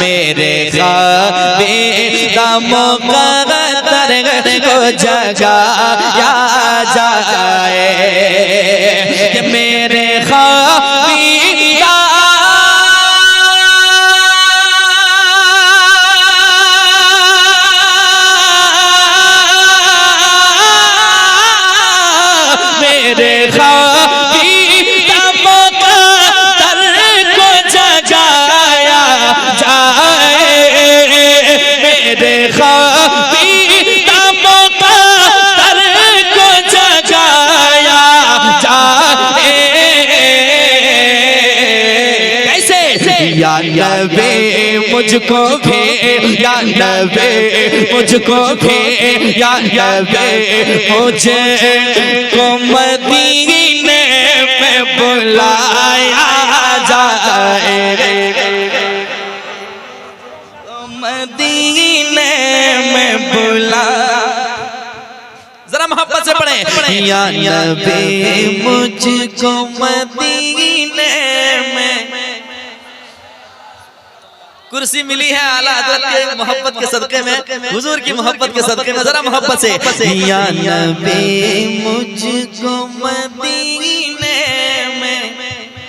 मेरे ख्वाबे दम मुक़द्दर को जगाया जाए कि मेरे ख्वाबे मेरे ख्वाबी दम मुक़द्दर को जगाया जाए मेरे ख्वाबी दम मुक़द्दर को जगाया जाए कैसे या नबी मुझको भी या नबी मुझको भी या नबी मुझको मदीने में बुलाया जाए मदीने में बुला जरा मोहब्बत से पढ़े या नबी मुझको मदीने में कुर्सी मिली है आला हज़रत के मोहब्बत के सदक़े में हुजूर की मोहब्बत के सदक़े में जरा मोहब्बत से या नबी मुझको मदीने में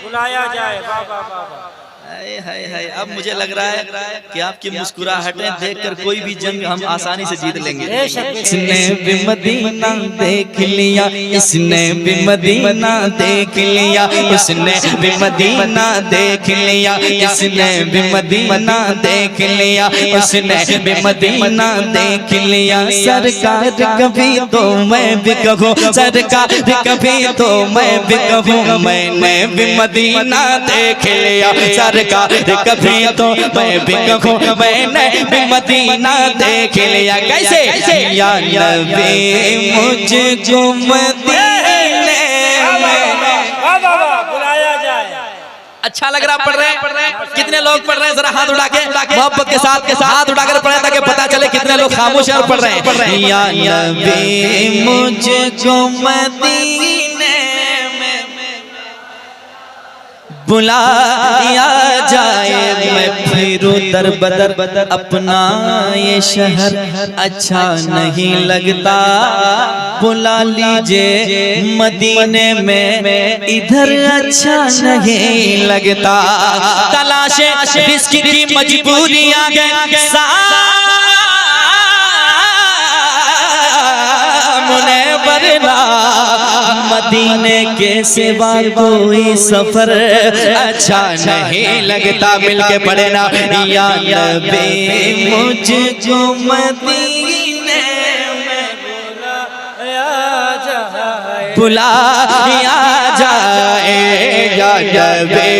बुलाया जाए। वाह वाह वाह। हाय हाय अब मुझे लग रहा है कि आपकी मुस्कुराहटें देखकर कोई भी जंग हम आसानी से जीत लेंगे। इसने भी मदीना देख लिया इसने भी मदीना देख लिया इसने भी मदीना देख लिया इसने भी मदीना देख लिया उसने भी मदीना देख लिया सरकार कभी तो मैं भी कहूँ सरकार कभी तो मैं भी कहूँ मैंने भी मदीना देख लिया सरकार कभी तो मैं भी कहूँ मैंने भी मदीना देख लिया कैसे या नबी मुझको मदीने में बुलाया जाए। अच्छा लग रहा पढ़ रहे हैं कितने लोग पढ़ रहे हैं जरा हाथ उठा के मोहब्बत के साथ हाथ उठाकर पढ़े ताकि पता चले कितने लोग खामोश और पढ़ रहे हैं या नबी मुझको मदीने बुलाया जाए मैं फिरूं दर बदर अपना ये शहर अच्छा नहीं लगता बुला लीजिए मदीने में इधर अच्छा नहीं लगता तलाशे रिस्क की मजबूरियां गए सामने वरना मदीने के सिवा कोई सफर अच्छा नहीं लगता मिलके पढ़े ना या नबी मुझको मदीने में बुलाया जाए या नबी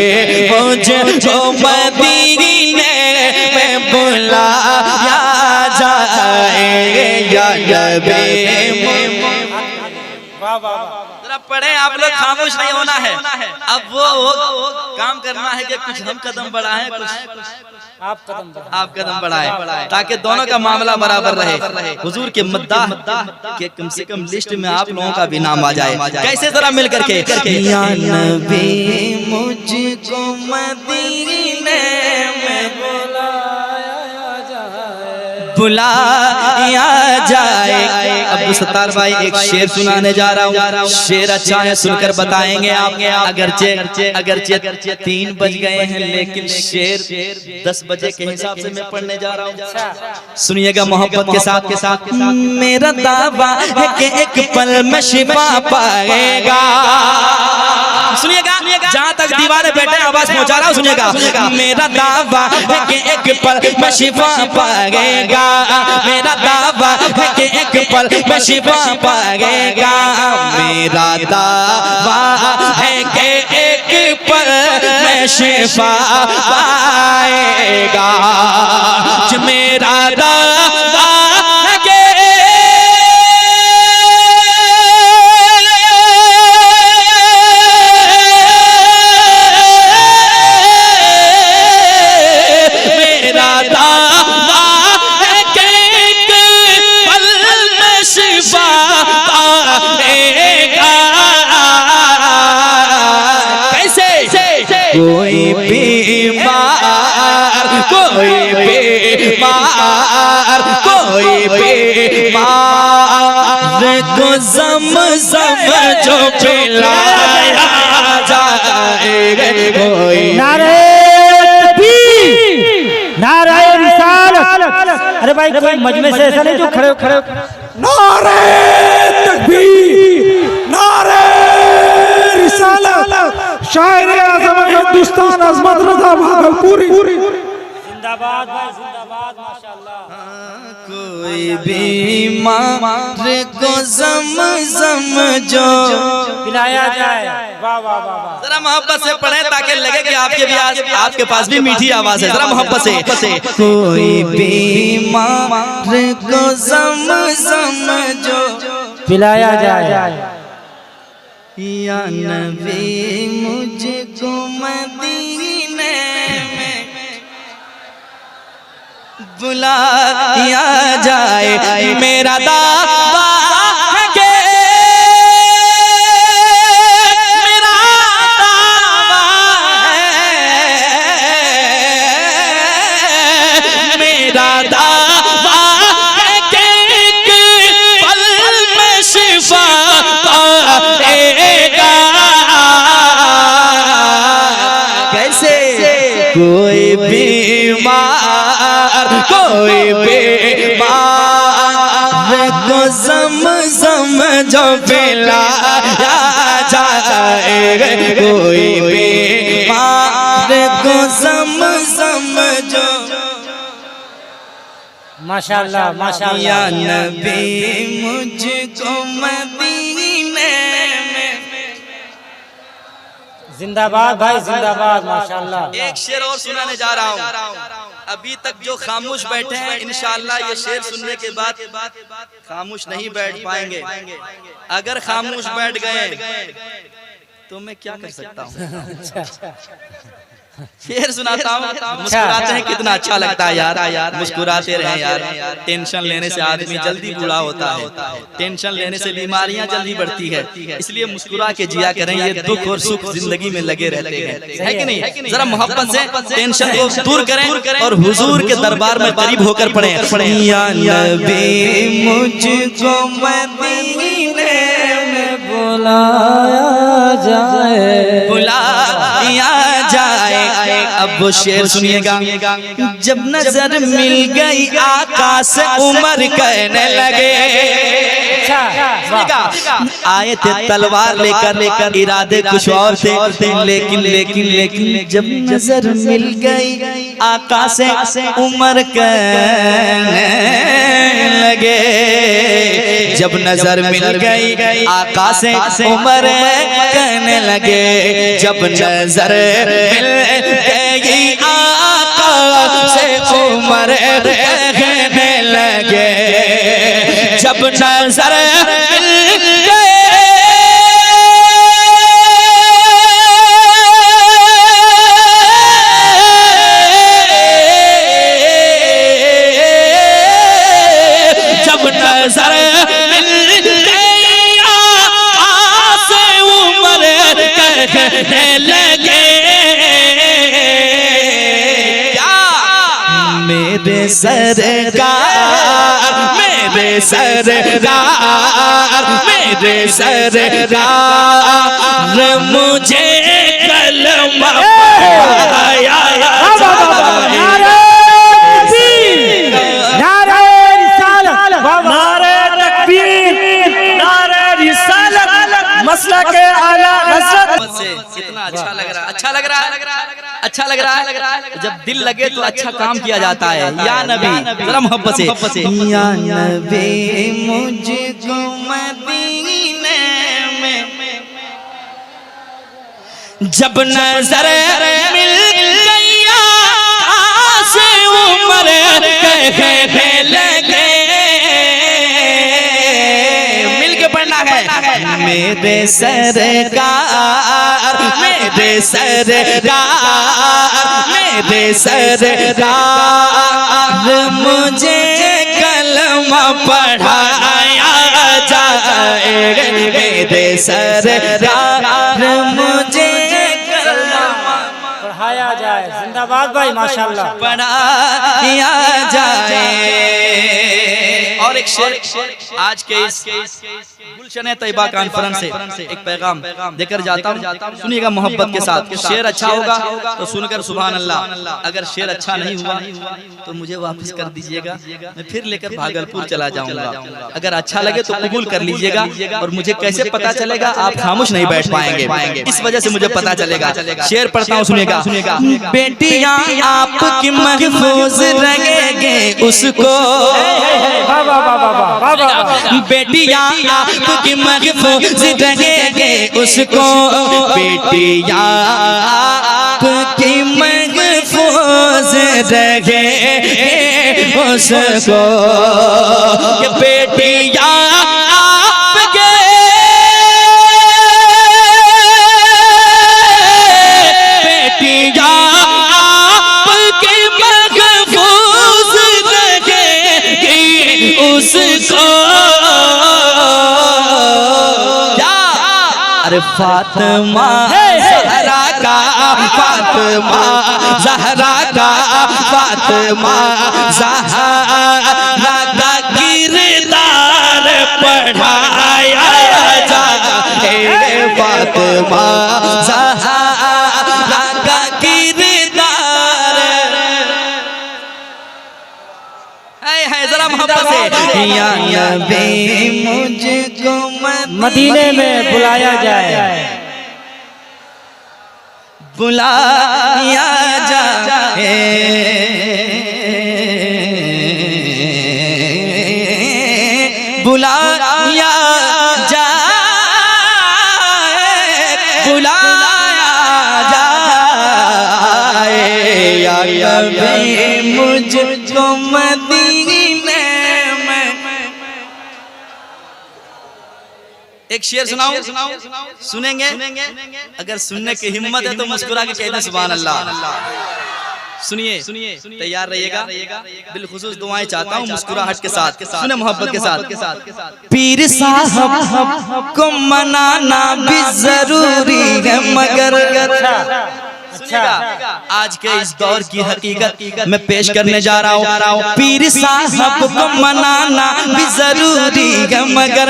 मुझको मदीने में बुलाया जाए या नबी जरा पढ़े आप लोग खामोश नहीं होना है अब वो काम करना है कि कुछ हम कदम बढ़ाएं कुछ आप कदम बढ़ाएं ताकि दोनों का मामला बराबर रहे हुजूर के मद्दाह के कम से कम लिस्ट में आप लोगों का भी नाम आ जाए कैसे जरा मिल करके या नबी मुझको मदीने में बुलाया जाए। अब्दुल सत्तार भाई एक शेर सुनाने जा रहा हूँ शेर अच्छा है सुनकर बताएंगे आप अगरचे 3 बज गए हैं लेकिन शेर 10 बजे के हिसाब से मैं पढ़ने जा रहा हूँ सुनिएगा मोहब्बत के साथ मेरा दावा है कि एक पल में शिफा पाएगा सुनिएगा जहाँ तक दीवाने बैठे आवाज पहुँचा रहा हूँ सुनिएगा मेरा दावा है कि एक पल में शिफा पाएगा मेरा दावा है कि एक पल में शिफा पाएगा मेरा दावा है कि एक पल में शिफा पाएगा मेरा दावा है कि कोई बीमार को कोई बीमार को ज़म-ज़म जो पिलाया जाए कोई नारे तकबीर, नारे रिसालत। अरे भाई कोई मजमे से ऐसा नहीं जो खड़े खड़े। नारे तकबीर, नारे रिसालत, शायर आज़म हिंदुस्तान अज़मत रज़ा भागलपुरी। जिंदाबाद भाई जिंदाबाद, माशाल्लाह। कोई बीमार को ज़म-ज़म जो पिलाया जाए। वाह वाह वाह वाह। जरा मोहब्बत से पढ़ें ताकि लगे कि आपके पास भी मीठी आवाज है। जरा मोहब्बत से। कोई बीमार को ज़म-ज़म जो पिलाया जाए। या नबी मुझको मदीने में बुलाया जाए, मेरा दावा है कि मेरा दावा है, मेरा दावा है कि एक पल में शिफा पाएगा। कैसे? कोई बीमार को ज़म-ज़म जो पिलाया जाए, कोई बीमार को ज़म-ज़म जो माशाल्लाह माशाल्लाह। या नबी मुझको मदीने में। जिंदाबाद भाई जिंदाबाद, माशाल्लाह। एक शेर और सुनाने जा रहा हूँ। अभी तक जो खामोश बैठे हैं इंशाअल्लाह ये शेर सुनने के बाद खामोश नहीं बैठ पाएंगे। अगर खामोश बैठ गए तो मैं क्या कर सकता हूँ। शेर सुनाता हूँ, मुस्कुराते हैं कितना अच्छा लगता है यार। मुस्कुराते रहे यार। टेंशन लेने से आदमी जल्दी बूढ़ा होता है, टेंशन लेने से बीमारियां जल्दी बढ़ती है, इसलिए मुस्कुरा के जिया करें। ये दुख और सुख जिंदगी में लगे रहते हैं, है कि नहीं? जरा मोहब्बत से टेंशन को दूर करें और हुजूर के दरबार में करीब होकर पढ़ें। या नबी मुझको मदीने में बुलाया जाए, बुलाया जाए। अब वो शेर सुनिएगा। जब नजर मिल गई आका से उमर कहने लगे, आए थे तलवार लेकर इरादे कुछ और थे, लेकिन जब नजर मिल गई आका से उमर कहने लगे, जब नजर मिल गई आका से उमर कहने लगे, जब नजर मिल गई आका से उमर कहने लगे, जब नजर मिल गए जब नजर मिल गई आका से उमर कहने लगे, मेरे सरकार मेरे सरकार मुझे कलमा पढ़ाया मसला के आला हज़रत से। कितना अच्छा लग रहा है, अच्छा लग रहा है, अच्छा लग रहा है। जब दिल लगे तो अच्छा काम किया जाता है। या नबी, जरा मोहब्बत से। या नबी मुझको मदीने में जब नजर मिल गई आका से उमर कहने लगे, मिलके पढ़ना है। मेरे सरकार मेरे सरकार मुझे कलमा पढ़ाया जाए, मेरे सरकार मुझे कलमा पढ़ाया जाए। जिंदाबाद भाई माशाल्लाह। पढ़ाया जाए। और एक शेर आज के इस गुलशन तैयबा कॉन्फ्रेंस से एक पैगाम देकर जाता हूँ, सुनिएगा मोहब्बत के साथ। शेर अच्छा होगा तो सुनकर सुभान अल्लाह, अगर शेर अच्छा नहीं हुआ तो मुझे वापस कर दीजिएगा, मैं फिर लेकर भागलपुर चला जाऊंगा। अगर अच्छा लगे तो कबूल कर लीजिएगा, और मुझे कैसे पता चलेगा, आप खामोश नहीं बैठ पाएंगे, इस वजह से मुझे पता चलेगा। शेर पढ़ता हूँ, सुनिएगा। बेटियां आपकी महफूज रहेंगे उसको, बेटियां आपकी महफूज रहेंगे उसको, बेटियां आपकी महफूज रहेंगे उसको, बेटियां अरे फातिमा ज़हरा का, फातिमा ज़हरा का, फातिमा ज़हरा का किरदार पढ़ाया जाए, फातिमा ज़हरा का किरदार है। जरा मोहब्बत से, या नबी मुझको मदीने में बुलाया जाए, बुलाया जाए, बुलाया जाए, बुलाया जाए, या नबी मुझको मदीने में। एक शेर सुनाऊं, सुनेंगे? अगर सुनने की हिम्मत है तो मुस्कुरा के कहना सुभान अल्लाह। सुनिए, तैयार रहिएगा, बिलखुसूस दुआएं चाहता हूँ मुस्कुराहट के साथ, सुने मोहब्बत के साथ। पीर साहब को मनाना भी जरूरी है, मगर आज के इस दौर की हकीकत मैं पेश करने जा रहा हूँ। पीर साहब को मनाना भी जरूरी है, मगर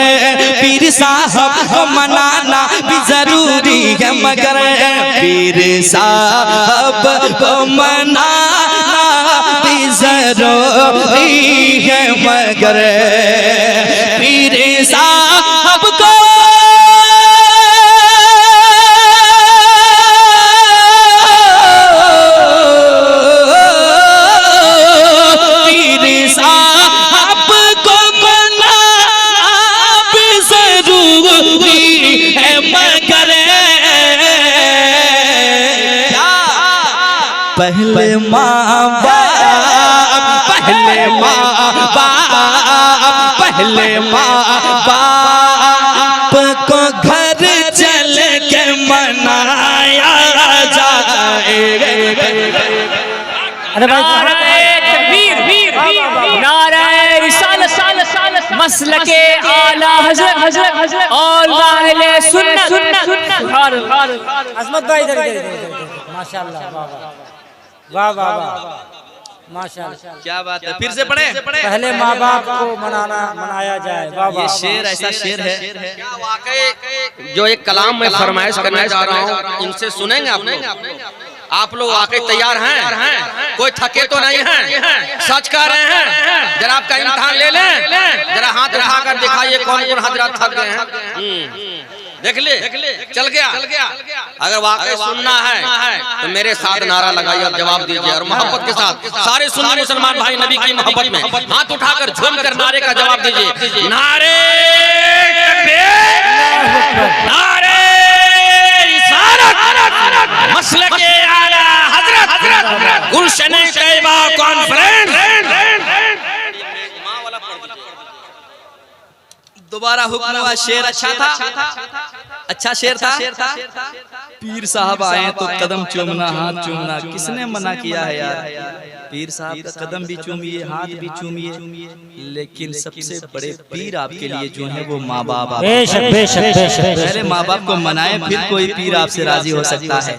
पीर साहब को मनाना भी जरूरी है, मगर पीर साहब को मनाना भी जरूरी है, मगर पीर साहब को पहले माँ बाप, पहले माँ बाप, पहले माँ बाप को घर चल के मनाया जाए। अरे भाई नारे रिसालत, मसलके आला हज़रत और अहले सुन्नत। अजमत भाई इधर माशाल्लाह, वाह वाह वाह, माशाल्लाह, क्या बात है। फिर से पढ़े। पहले माँ बाप को मनाया जाए। वाह वाह, ये शेर ऐसा शेर है, क्या वाकई जो एक कलाम में फरमाइश करना चाह रहा हूँ, इनसे सुनेंगे आप लोग वाकई तैयार हैं? कोई थके तो नहीं हैं? सच कह रहे हैं? जरा आपका इम्तिहान ले लें, जरा हाथ उठाकर दिखाइए कौन कौन हजरत थक गए हैं। देख ले, चल गया। अगर वाकई सुनना है तो मेरे साथ नारा लगाइए और जवाब दीजिए, और मोहब्बत के साथ सारे सुन्नी मुसलमान भाई नबी की मोहब्बत में हाथ उठाकर झूम कर नारे का जवाब दीजिए। नारे तकबीर, नारे रिसालत, मसलके आला हज़रत, गुलशन तैयबा कॉन्फ्रेंस। दोबारा हुक्म हुआ, शेर अच्छा था, अच्छा शेर था। पीर साहब आए तो कदम चूमना, हाथ चूमना, किसने मना किया है यार? पीर साहब का कदम भी चूमिए, हाथ भी चूमिए, लेकिन सबसे बड़े पीर आपके लिए जो है वो माँ बाप। बेशक बेशक बेशक। पहले माँ बाप को मनाए, फिर कोई पीर आपसे राजी हो सकता है।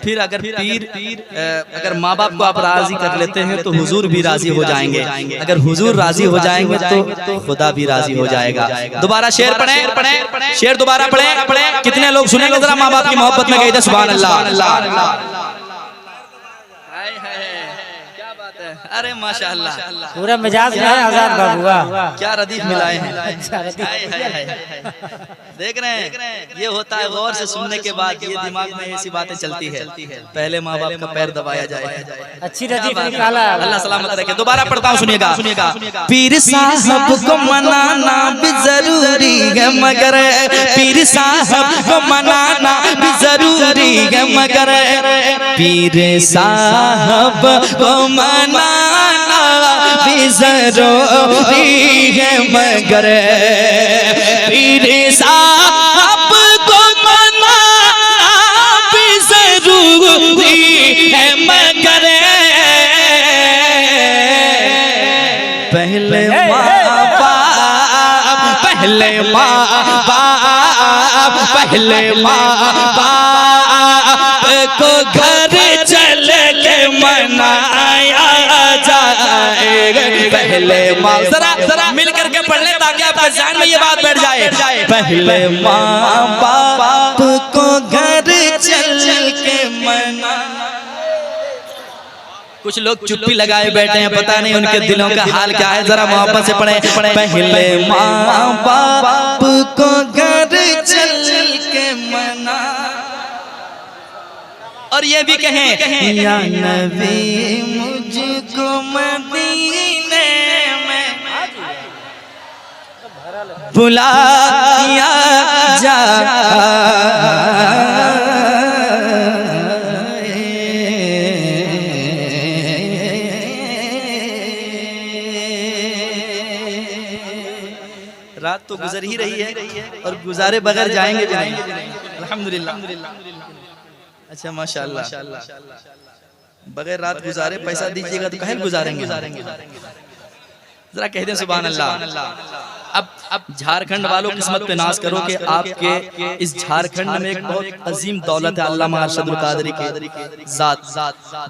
फिर अगर माँ बाप को आप राजी कर लेते हैं तो हुजूर भी राजी हो जाएंगे। अगर हुजूर राजी हो जाएंगे तो खुदा भी राजी हो जाएगा। दोबारा शेर पढ़े, शेर दोबारा पढ़े। कितने लोग सुनेंगे जरा माँ बाप की मोहब्बत में? कहिए सुभान अल्लाह। क्या बात है, अरे माशाअल्लाह, पूरा मिजाज में है आजाद बाबूआ। क्या रदीफ मिलाए हैं। अच्छा देख रहे हैं, ये होता है गौर से सुनने के बाद ये दिमाग में ऐसी बातें चलती है। पहले माँ बाप का पैर दबाया जाए। अच्छी रदीफ निकाला, अल्लाह सलामत रखे। दोबारा पढ़ता हूँ, सुनिएगा। पीर साहब को मनाना भी जरूरी है, मगर पीर साहब को मनाना भी जरूरी है, मगर पीर साहब को मनाना भी जरूरी है, मगर पीर साहब को मनाना भी जरूरी है, मगर पहले माँ बाप, पहले माँ बाप को घर चल के मनाया जाएगा। पहले माँ, जरा मिल करके पढ़ ले ताकि आपके ज़हन में ये बात बैठ जाए। पहले माँ बाप को घर चल के मना। कुछ लोग चुप्पी लगाए बैठे हैं, पता नहीं उनके दिलों का हाल क्या है। जरा मोहब्बत से पढ़े। पहले माँ बाप को घर चल के मना। और ये भी कहें, या नबी मुझको मदीने में बुलाया जा। रात तो गुजर ही रही है और गुजारे बगैर जाएंगे भी नहीं। अल्हम्दुलिल्लाह। अच्छा माशाअल्लाह। बगैर रात गुजारे पैसा दीजिएगा तो कहीं गुजारेंगे। जरा कह दें सुभान अल्लाह। अब झारखंड वालों किस्मत पे नाज करो कि आपके इस झारखंड में एक बहुत अजीम दौलत है अल्लामा अरशदुल कादरी के ज़ात,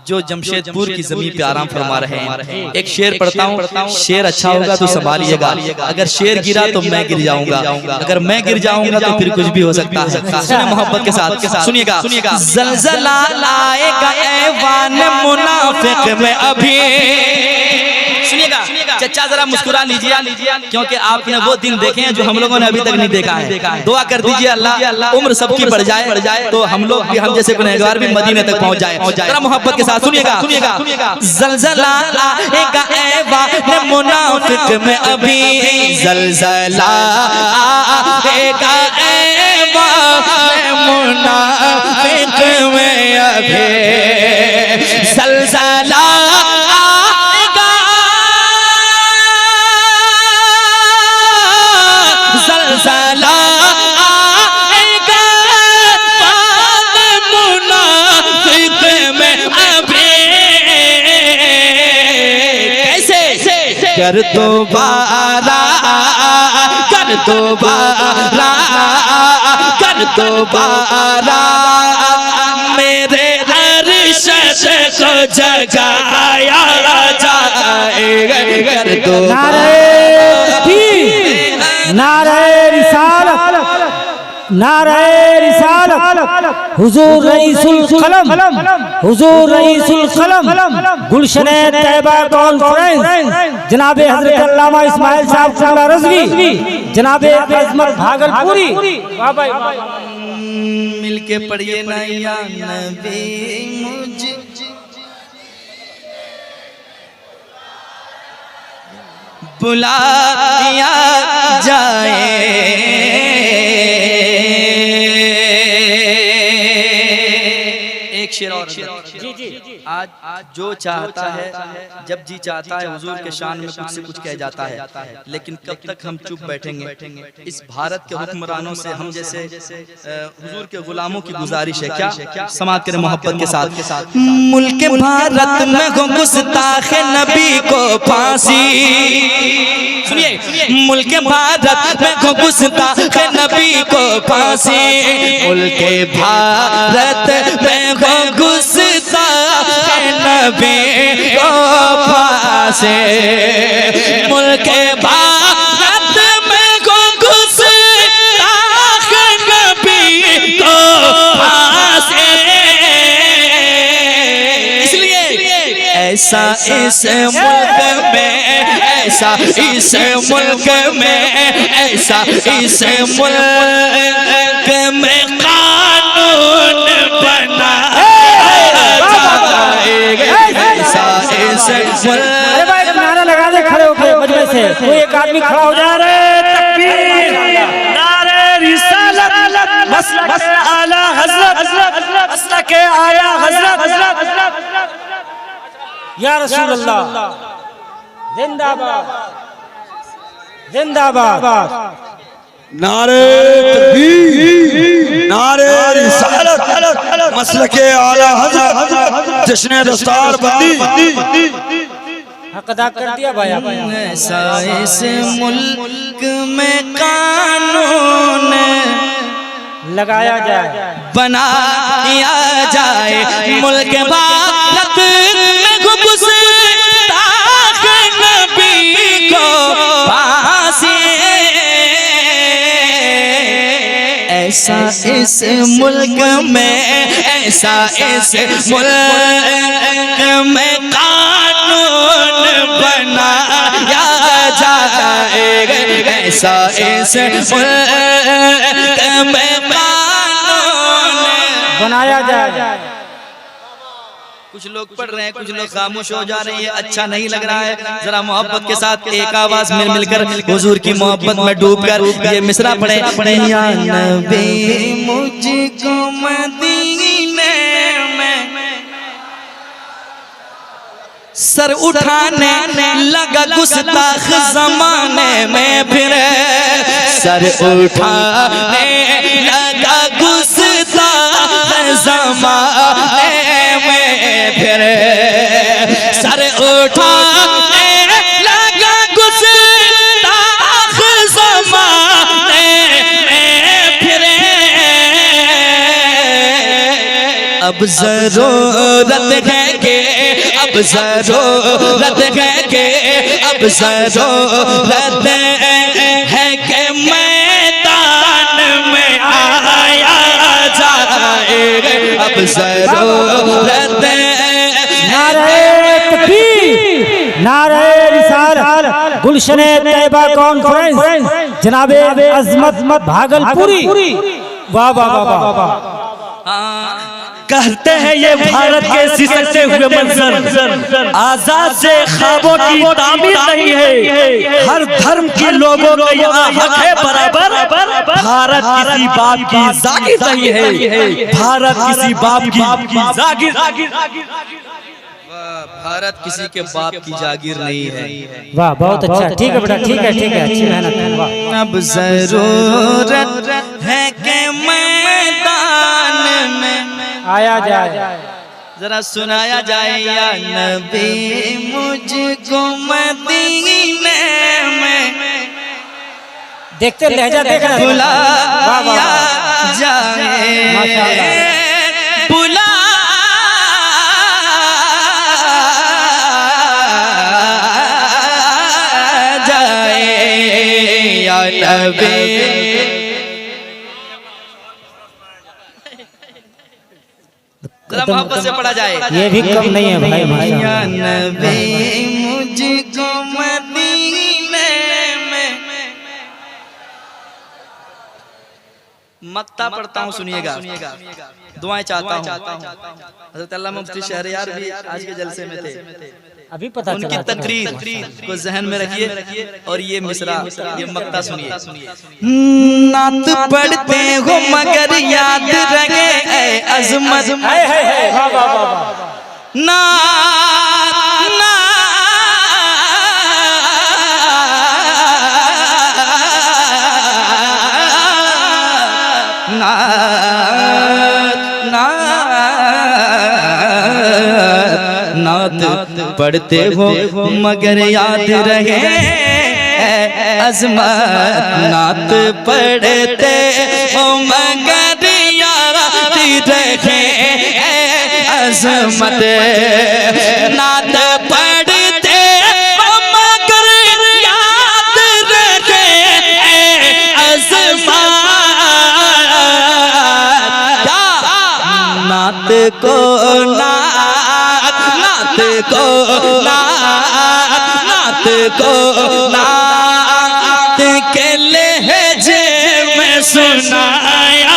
जो जमशेदपुर की जमीन पे आराम फरमा रहे हैं। एक शेर पढ़ता हूँ, शेर अच्छा होगा तो संभालिएगा। अगर शेर गिरा तो मैं गिर जाऊंगा, अगर मैं गिर जाऊंगा तो फिर कुछ भी हो सकता है। सुनिए मोहब्बत के साथ, सुनिएगा। ज़लज़ला आएगा ऐवान मुनाफिक में अभी। सुनिएगा चचा, जरा मुस्कुरा लीजिए, क्योंकि आपने वो दिन देखे हैं जो हम लोगों ने अभी तक नहीं देखा है। दुआ कर दीजिए अल्लाह उम्र सबकी बढ़ जाए तो हम लोग भी, हम जैसे गुनहगार भी मदीने तक पहुंच जाए। जरा मोहब्बत के साथ सुनिएगा। ज़लज़ला आएगा ऐवान मुनाफिक में अभी, ज़लज़ला आएगा ऐवान मुनाफिक में अभी, ज़लज़ला कर दोबारा मेरे अरशद को जगाया जाएगा। कर दो नारे रिसालत, नारे रिसालत, हुजूर रईसुल कलम, हुजूर रईसुल कलम, गुलशने तैयबा कॉन्फ्रेंस, जनाबे हजरत अल्लामा इस्माइल साहब काला रज़वी, जनाबे अज़मत भागलपुरी। मिलके पढ़िए ना, या नबी मुझ बुला दिया जाए। एक शेर और। आज आज जो चाहता है जब जी चाहता है हुजूर के शान में कुछ से कुछ कह जाता है, लेकिन कब तक हम चुप बैठेंगे। इस भारत के हुक्मरानों से हम जैसे हुजूर के गुलामों की गुजारिश है, क्या समात करें मोहब्बत के साथ। मुल्क भारत में हो गुस्ताख नबी को फांसी, सुनिए, मुल्क भारत में हो गुस्ताख नबी को फांसी, मुल्क भारत में हो गुस्ताख नबी को फांसी, मुल्क भारत में हो गुस्ताख नबी को फांसी। इसलिए ऐसा इस मुल्क में, ऐसा इस मुल्क में, ऐसा इस मुल्क में कानून बना ऐसा इस अरे भाई नारा लगा दे खड़े होके मजमे से, कोई एक आदमी खड़ा हो जा रहा है। तकबीर, नारे रिसालत, मसलक आला हजरत, मसलक आया हजरत, या रसूल अल्लाह, जिंदाबाद जिंदाबाद। नारे तकबीर, नारे रिसालत, मसलके आला हज़रत, जश्न दस्तार बंदी। हक अदा कर दिया भाई आपने। ऐसा इस मुल्क में कानून लगाया जाए, बनाया जाए, मुल्क भारत में गुस्ताख नबी को फांसी। ऐसा इस मुल्क में, ऐसा इस मुल्क में कानून बनाया जाए, ऐसा इस मुल्क में कानून बनाया जाए। कुछ लोग पढ़ रहे हैं, कुछ लोग खामोश हो जा रहे हैं, अच्छा नहीं लग रहा है। जरा मोहब्बत के साथ एक आवाज में मिलकर हुजूर की मोहब्बत में डूबकर ये मिसरा पढ़े। या नबी मुझको मदीने में सर उठाने लगा गुस्ताख जमाने में, फिर सर उठाने लगा गुस्ताख जमाने में, फिर सर उठाने लगा गुस्ताख ज़माने में, फिर अब जरूरत है कि, अब जरूरत है कि, अब जरूरत है कि मैदान में आया जाए, अब जरूरत नारे तकबीर, नारे रिसालत, गुलशन तैयबा कॉन्फ्रेंस, जनाबे अजमत भागलपुरी। वाह वाह वाह वाह। कहते हैं ये भारत के सिसकते हुए मंजर आजाद से ख्वाबों की तामीर नहीं है, हर धर्म के लोगों का यहाँ हक है बराबर, भारत किसी बाप की जागीर नहीं है, भारत किसी बाप की जागीर। भारत किसी के बाप की जागीर नहीं है। वाह बहुत अच्छा, ठीक है बेटा, ठीक है ठीक है, अच्छी मेहनत है। वाह। अब जरूरत है कि मैदान में आया जाए, जरा सुनाया जाए। या नबी मुझको मदीने में देखते लहजा देख रहे हैं। बुलाया जाए, बुलाया जाए, या नबी जरा मोहब्बत से पढ़ा जाए। ये भी कम नहीं है भाई, माशाअल्लाह। या नबी मुझको मदीने में। मक्ता पढ़ता हूँ, सुनिएगा, दुआएं चाहता हूँ। हज़रत अल्लामा मुफ्ती शहरयार भी आज के जलसे में थे, अभी पता उनकी चला। तकरीर को जहन में रखिए और ये मिसरा, ये मक्ता सुनिए। नात पढ़ते हो मगर याद रहे ऐ अजमत, वाह वाह वाह वाह। नात पढ़ते हो मगर याद रहे अज़मत, नात पढ़ते हो मगर याद रहे अज़मत, नात पढ़ते हो मगर याद रहे अज़मत, नात को नात को नात को नात के लहजे में सुनाया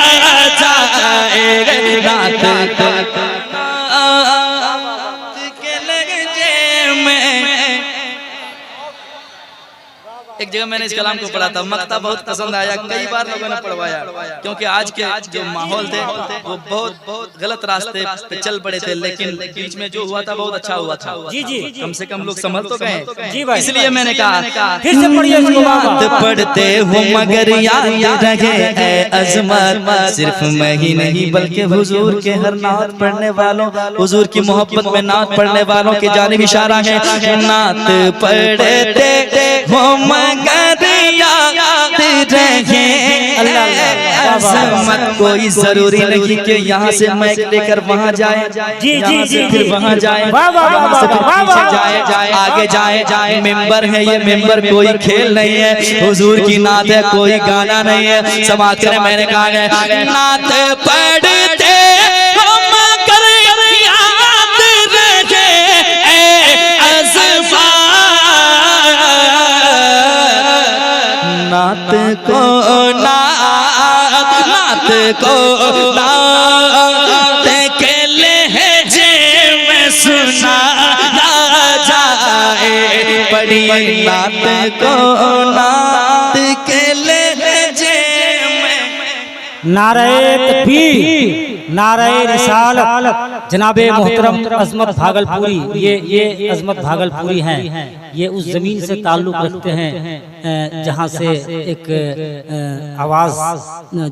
जाएगा, नात के लहजे में। एक जगह मैंने इस कलाम को पढ़ा था, मक्ता बहुत पसंद आया, कई बार लोगों ने पढ़वाया, क्योंकि आज के जो माहौल थे वो बहुत गलत रास्ते पे चल पड़े थे, लेकिन बीच में जो हुआ था बहुत अच्छा हुआ था। जी जी, कम से कम लोग समझ तो गए जी भाई, इसलिए मैंने कहा फिर से पढ़िए इसको। बात पढ़ते हो मगर याद रहे अज़मत, सिर्फ मैं ही नहीं बल्कि हुजूर के हर नात पढ़ने वालों, हुजूर की मोहब्बत में नात पढ़ने वालों की जानिब इशारा है। नात पढ़ते हो मगर याद रहे अज़मत, कोई जरूरी नहीं कि यहाँ से माइक लेकर वहाँ जाए, जी जी जी, फिर वहाँ जाए, वहाँ से फिर पीछे जाए, आगे जाए। मेंबर है ये, मेंबर कोई खेल नहीं है, हुजूर की नात है, कोई गाना नहीं है। समाज करें, मैंने कहा है नात पढ़ते हो मगर याद रहे अज़मत, नात को नात को नात के लहजे में सुनाया जाए, पढ़िए नात को नात के लहजे में। नारे तकबीर, नारे रिसालत। जनाबे मोहतरम अजमत भागलपुरी, ये अजमत भागलपुरी हैं, ये उस जमीन से ताल्लुक़ रखते हैं जहाँ से एक आवाज़,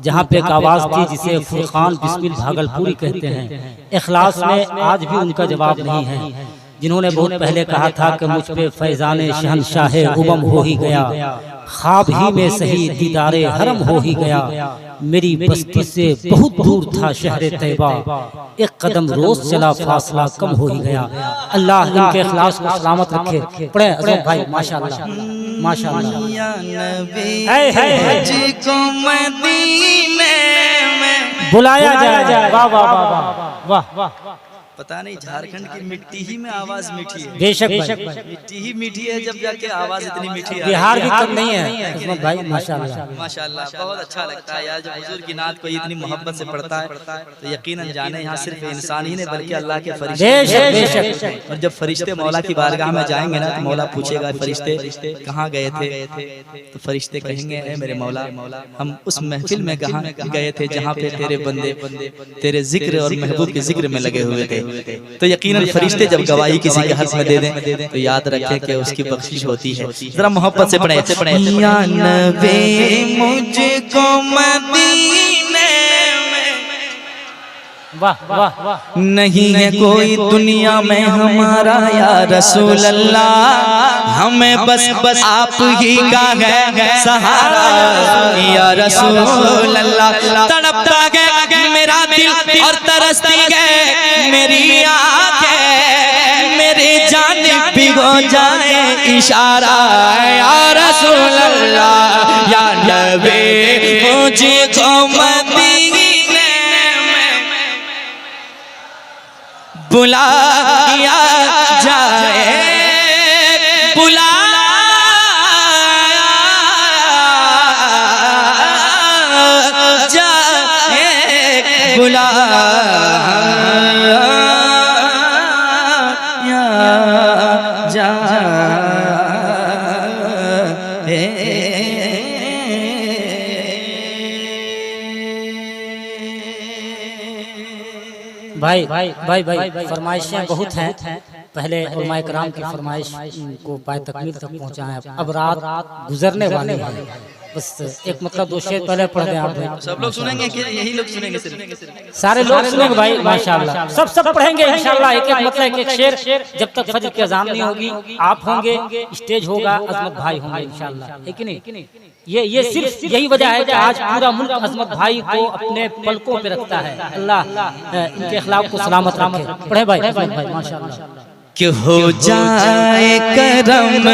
जहाँ पे एक आवाज़ थी जिसे फुरकान बिस्मिल भागलपुरी कहते हैं। इखलास में आज भी उनका जवाब नहीं है, जिन्होंने बहुत पहले कहा था कि मुझ पे फैज़ाने शहनशाहे उमम हो ही गया, ख्वाब ही में सही दीदारे हरम हो ही गया, मेरी बस्ती से बहुत दूर था शहर तैबा, एक कदम रोज चला फासला कम हो ही गया। अल्लाह इनके इखलास को सलामत रखे। पढ़े अजम भाई, माशाअल्लाह माशाअल्लाह। बुलाया जाए, वाह वाह वाह वाह वाह। पता नहीं झारखंड की मिट्टी ही में आवाज मीठी है, बेशक मिट्टी ही मीठी है, जब जाके आवाज इतनी मीठी है। बिहार भी कम नहीं है अजमत भाई, माशाअल्लाह माशाअल्लाह। बहुत अच्छा लगता है यार, जब हुजूर की नात को इतनी मोहब्बत से पढ़ता है तो यकीनन जाने यहाँ सिर्फ इंसान ही नहीं बल्कि अल्लाह के फरिश्ते। और जब फरिश्ते मौला की बारगाह में जाएंगे ना तो मौला पूछेगा फरिश्ते कहाँ गए थे, तो फरिश्ते कहेंगे ए मेरे मौला, हम उस महफिल में कहाँ गए थे जहाँ पे तेरे बंदे तेरे जिक्र और महबूब के जिक्र में लगे हुए थे। तो यकीनन फरिश्ते जब गवाही किसी के हाथ में दे दें तो याद रखें कि उसकी बख्शिश होती है। जरा मोहब्बत से पढ़े, या नबी मुझको मदीने में, वाह वाह वाह। नहीं है कोई दुनिया में हमारा या रसूल अल्लाह, हमें बस आप ही का है सहारा या रसूल अल्लाह। तड़पता है मेरा दिल और तरसती है मेरी आंखें, मेरी जान भिगो जाए इशारा या रसूल अल्लाह, या नबी मुझको मदीने में बुलाया जाए, बुलाया जाए, बुलाया जाए। भाई फरमाइशें बहुत हैं। पहले उलमाए कराम की फरमाइश को पाए तकमील तक पहुँचाएं। अब रात गुजरने वाली है, बस एक मतलब दो शेर पहले पढ़ दें आप। सब लोग सुनेंगे कि यही लोग सुनेंगे सिर्फ? सारे लोग सुनेंगे भाई माशाल्लाह, सब पढ़ेंगे इंशाल्लाह। एक एक मतलब एक शेर, जब तक फजर की अजान नहीं होगी आप होंगे, स्टेज होगा, अजमत भाई होंगे इंशाल्लाह, है कि नहीं? ये सिर्फ यही वजह है कि आज पूरा मुल्क अजमत भाई को अपने पलकों पे रखता है। अल्लाह इनके खिलाफ को सलामत रखे। पढ़े भाई माशाल्लाह। कि हो जाए करम